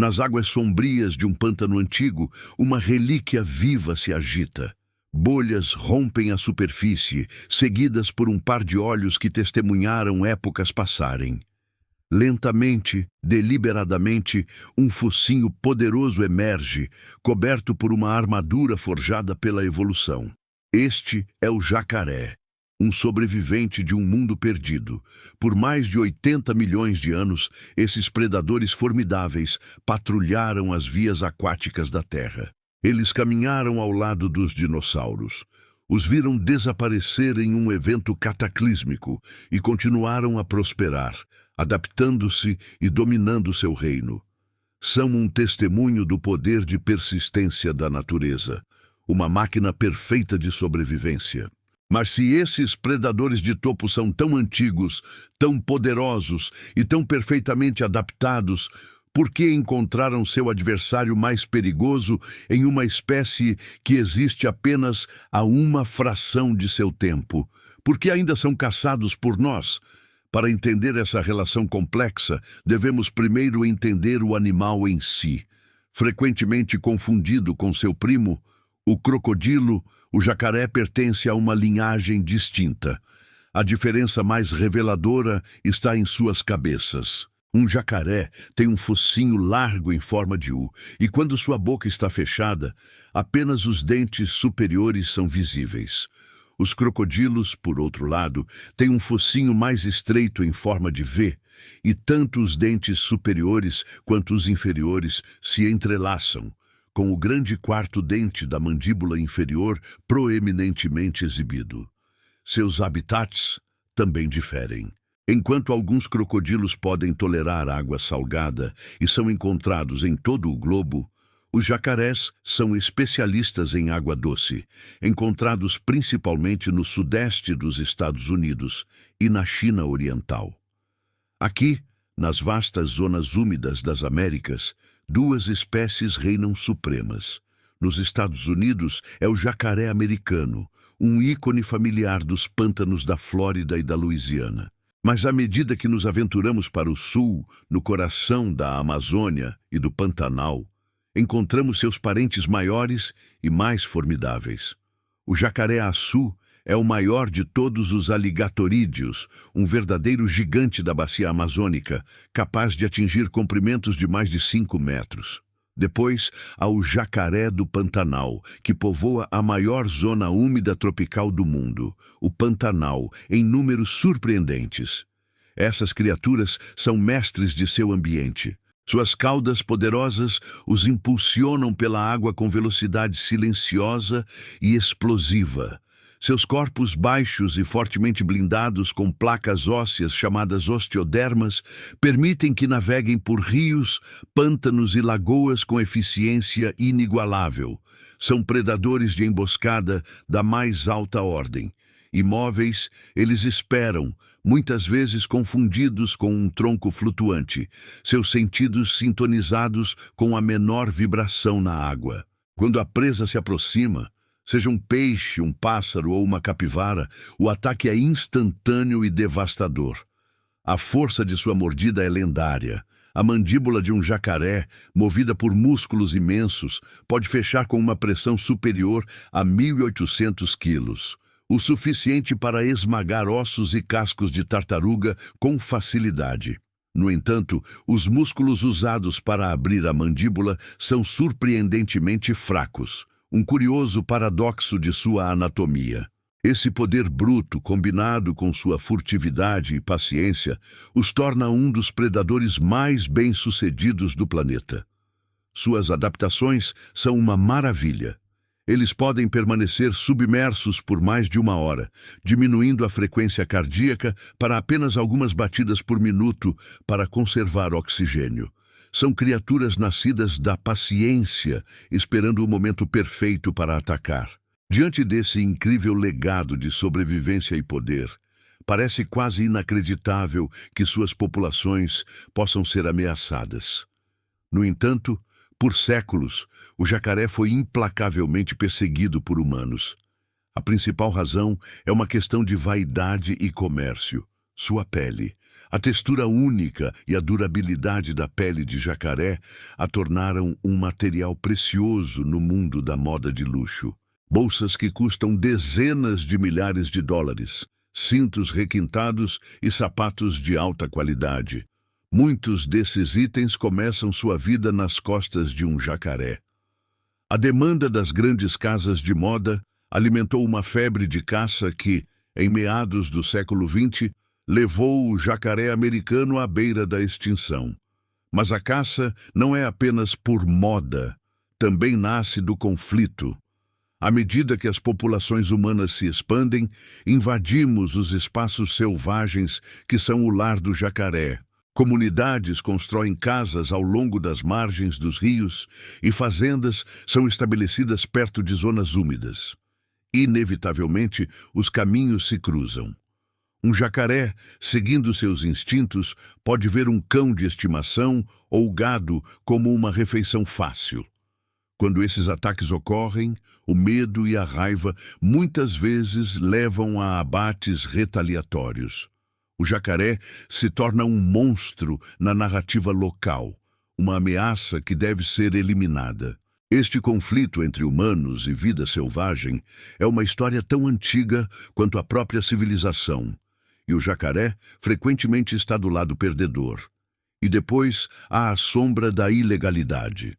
Nas águas sombrias de um pântano antigo, uma relíquia viva se agita. Bolhas rompem a superfície, seguidas por um par de olhos que testemunharam épocas passarem. Lentamente, deliberadamente, um focinho poderoso emerge, coberto por uma armadura forjada pela evolução. Este é o jacaré, um sobrevivente de um mundo perdido. Por mais de 80 milhões de anos, esses predadores formidáveis patrulharam as vias aquáticas da Terra. Eles caminharam ao lado dos dinossauros. Os viram desaparecer em um evento cataclísmico e continuaram a prosperar, adaptando-se e dominando seu reino. São um testemunho do poder de persistência da natureza, uma máquina perfeita de sobrevivência. Mas se esses predadores de topo são tão antigos, tão poderosos e tão perfeitamente adaptados, por que encontraram seu adversário mais perigoso em uma espécie que existe apenas a uma fração de seu tempo? Por que ainda são caçados por nós? Para entender essa relação complexa, devemos primeiro entender o animal em si. Frequentemente confundido com seu primo, o crocodilo, o jacaré pertence a uma linhagem distinta. A diferença mais reveladora está em suas cabeças. Um jacaré tem um focinho largo em forma de U, e quando sua boca está fechada, apenas os dentes superiores são visíveis. Os crocodilos, por outro lado, têm um focinho mais estreito em forma de V, e tanto os dentes superiores quanto os inferiores se entrelaçam, com o grande quarto dente da mandíbula inferior proeminentemente exibido. Seus habitats também diferem. Enquanto alguns crocodilos podem tolerar água salgada e são encontrados em todo o globo, os jacarés são especialistas em água doce, encontrados principalmente no sudeste dos Estados Unidos e na China Oriental. Aqui, nas vastas zonas úmidas das Américas, duas espécies reinam supremas. Nos Estados Unidos é o jacaré americano, um ícone familiar dos pântanos da Flórida e da Louisiana. Mas à medida que nos aventuramos para o sul, no coração da Amazônia e do Pantanal, encontramos seus parentes maiores e mais formidáveis. O jacaré-açu é o maior de todos os aligatorídeos, um verdadeiro gigante da bacia amazônica, capaz de atingir comprimentos de mais de 5 metros. Depois, há o jacaré do Pantanal, que povoa a maior zona úmida tropical do mundo, o Pantanal, em números surpreendentes. Essas criaturas são mestres de seu ambiente. Suas caudas poderosas os impulsionam pela água com velocidade silenciosa e explosiva. Seus corpos baixos e fortemente blindados com placas ósseas chamadas osteodermas permitem que naveguem por rios, pântanos e lagoas com eficiência inigualável. São predadores de emboscada da mais alta ordem. Imóveis, eles esperam, muitas vezes confundidos com um tronco flutuante, seus sentidos sintonizados com a menor vibração na água. Quando a presa se aproxima, seja um peixe, um pássaro ou uma capivara, o ataque é instantâneo e devastador. A força de sua mordida é lendária. A mandíbula de um jacaré, movida por músculos imensos, pode fechar com uma pressão superior a 1.800 quilos, o suficiente para esmagar ossos e cascos de tartaruga com facilidade. No entanto, os músculos usados para abrir a mandíbula são surpreendentemente fracos. Um curioso paradoxo de sua anatomia. Esse poder bruto, combinado com sua furtividade e paciência, os torna um dos predadores mais bem-sucedidos do planeta. Suas adaptações são uma maravilha. Eles podem permanecer submersos por mais de 1 hora, diminuindo a frequência cardíaca para apenas algumas batidas por minuto para conservar oxigênio. São criaturas nascidas da paciência, esperando o momento perfeito para atacar. Diante desse incrível legado de sobrevivência e poder, parece quase inacreditável que suas populações possam ser ameaçadas. No entanto, por séculos, o jacaré foi implacavelmente perseguido por humanos. A principal razão é uma questão de vaidade e comércio. sua pele. A textura única e a durabilidade da pele de jacaré a tornaram um material precioso no mundo da moda de luxo. Bolsas que custam dezenas de milhares de dólares, cintos requintados e sapatos de alta qualidade. Muitos desses itens começam sua vida nas costas de um jacaré. A demanda das grandes casas de moda alimentou uma febre de caça que, em meados do século XX, levou o jacaré americano à beira da extinção. Mas a caça não é apenas por moda, também nasce do conflito. À medida que as populações humanas se expandem, invadimos os espaços selvagens que são o lar do jacaré. Comunidades constroem casas ao longo das margens dos rios e fazendas são estabelecidas perto de zonas úmidas. Inevitavelmente, os caminhos se cruzam. Um jacaré, seguindo seus instintos, pode ver um cão de estimação ou gado como uma refeição fácil. Quando esses ataques ocorrem, o medo e a raiva muitas vezes levam a abates retaliatórios. O jacaré se torna um monstro na narrativa local, uma ameaça que deve ser eliminada. Este conflito entre humanos e vida selvagem é uma história tão antiga quanto a própria civilização, e o jacaré frequentemente está do lado perdedor. E depois há a sombra da ilegalidade.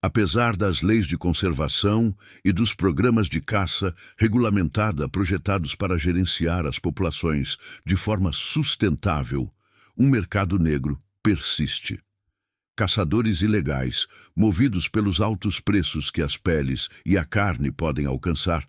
Apesar das leis de conservação e dos programas de caça regulamentada projetados para gerenciar as populações de forma sustentável, um mercado negro persiste. Caçadores ilegais, movidos pelos altos preços que as peles e a carne podem alcançar,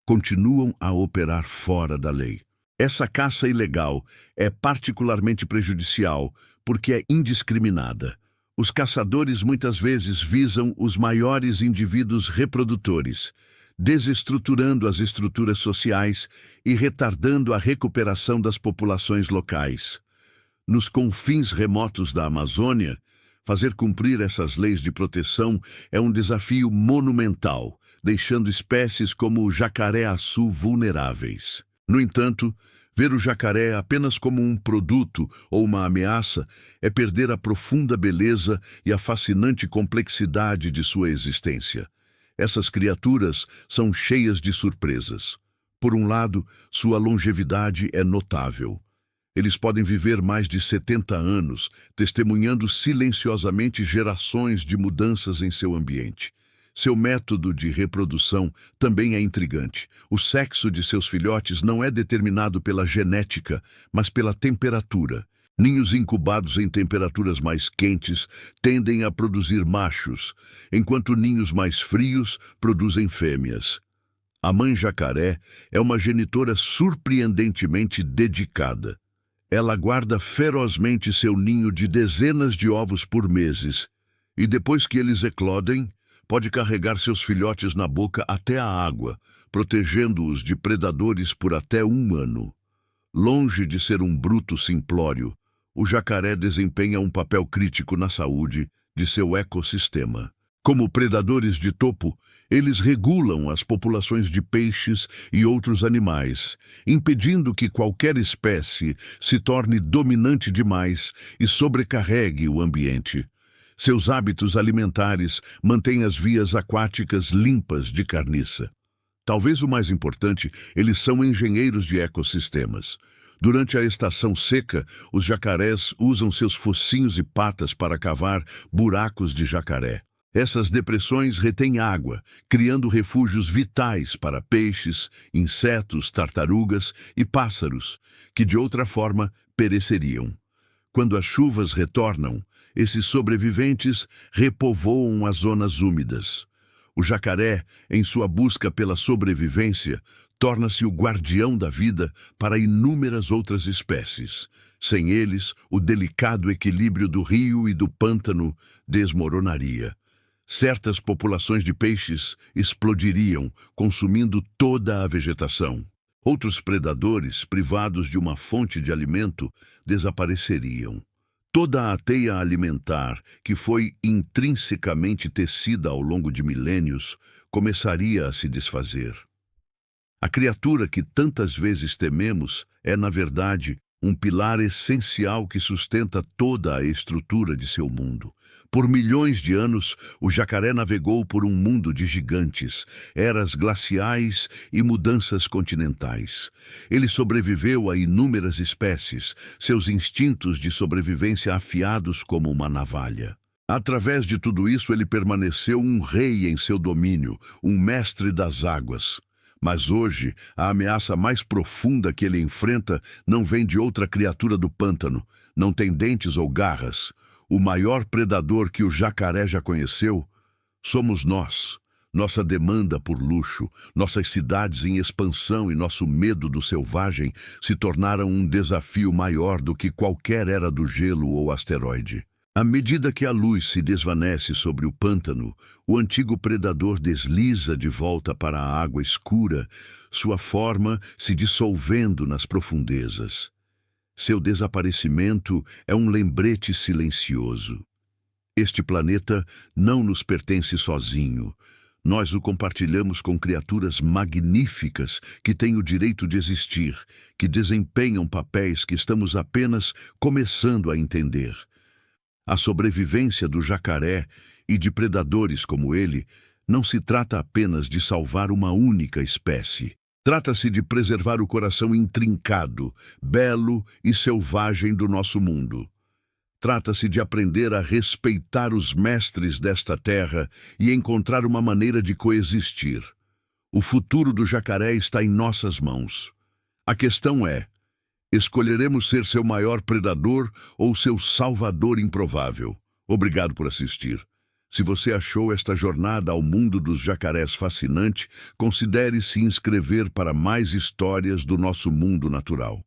continuam a operar fora da lei. Essa caça ilegal é particularmente prejudicial porque é indiscriminada. Os caçadores muitas vezes visam os maiores indivíduos reprodutores, desestruturando as estruturas sociais e retardando a recuperação das populações locais. Nos confins remotos da Amazônia, fazer cumprir essas leis de proteção é um desafio monumental, deixando espécies como o jacaré-açu vulneráveis. No entanto, ver o jacaré apenas como um produto ou uma ameaça é perder a profunda beleza e a fascinante complexidade de sua existência. Essas criaturas são cheias de surpresas. Por um lado, sua longevidade é notável. Eles podem viver mais de 70 anos, testemunhando silenciosamente gerações de mudanças em seu ambiente. Seu método de reprodução também é intrigante. O sexo de seus filhotes não é determinado pela genética, mas pela temperatura. Ninhos incubados em temperaturas mais quentes tendem a produzir machos, enquanto ninhos mais frios produzem fêmeas. A mãe jacaré é uma genitora surpreendentemente dedicada. Ela guarda ferozmente seu ninho de dezenas de ovos por meses, e depois que eles eclodem, pode carregar seus filhotes na boca até a água, protegendo-os de predadores por até 1 ano. Longe de ser um bruto simplório, o jacaré desempenha um papel crítico na saúde de seu ecossistema. Como predadores de topo, eles regulam as populações de peixes e outros animais, impedindo que qualquer espécie se torne dominante demais e sobrecarregue o ambiente. Seus hábitos alimentares mantêm as vias aquáticas limpas de carniça. Talvez o mais importante, eles são engenheiros de ecossistemas. Durante a estação seca, os jacarés usam seus focinhos e patas para cavar buracos de jacaré. Essas depressões retêm água, criando refúgios vitais para peixes, insetos, tartarugas e pássaros, que de outra forma pereceriam. Quando as chuvas retornam, esses sobreviventes repovoam as zonas úmidas. O jacaré, em sua busca pela sobrevivência, torna-se o guardião da vida para inúmeras outras espécies. Sem eles, o delicado equilíbrio do rio e do pântano desmoronaria. Certas populações de peixes explodiriam, consumindo toda a vegetação. Outros predadores, privados de uma fonte de alimento, desapareceriam. Toda a teia alimentar, que foi intrinsecamente tecida ao longo de milênios, começaria a se desfazer. A criatura que tantas vezes tememos é, na verdade, um pilar essencial que sustenta toda a estrutura de seu mundo. Por milhões de anos, o jacaré navegou por um mundo de gigantes, eras glaciais e mudanças continentais. Ele sobreviveu a inúmeras espécies, seus instintos de sobrevivência afiados como uma navalha. Através de tudo isso, ele permaneceu um rei em seu domínio, um mestre das águas. Mas hoje, a ameaça mais profunda que ele enfrenta não vem de outra criatura do pântano, não tem dentes ou garras. O maior predador que o jacaré já conheceu somos nós. Nossa demanda por luxo, nossas cidades em expansão e nosso medo do selvagem se tornaram um desafio maior do que qualquer era do gelo ou asteroide. À medida que a luz se desvanece sobre o pântano, o antigo predador desliza de volta para a água escura, sua forma se dissolvendo nas profundezas. Seu desaparecimento é um lembrete silencioso. Este planeta não nos pertence sozinho. Nós o compartilhamos com criaturas magníficas que têm o direito de existir, que desempenham papéis que estamos apenas começando a entender. A sobrevivência do jacaré e de predadores como ele não se trata apenas de salvar uma única espécie. Trata-se de preservar o coração intrincado, belo e selvagem do nosso mundo. Trata-se de aprender a respeitar os mestres desta terra e encontrar uma maneira de coexistir. O futuro do jacaré está em nossas mãos. A questão é: escolheremos ser seu maior predador ou seu salvador improvável? Obrigado por assistir. Se você achou esta jornada ao mundo dos jacarés fascinante, considere se inscrever para mais histórias do nosso mundo natural.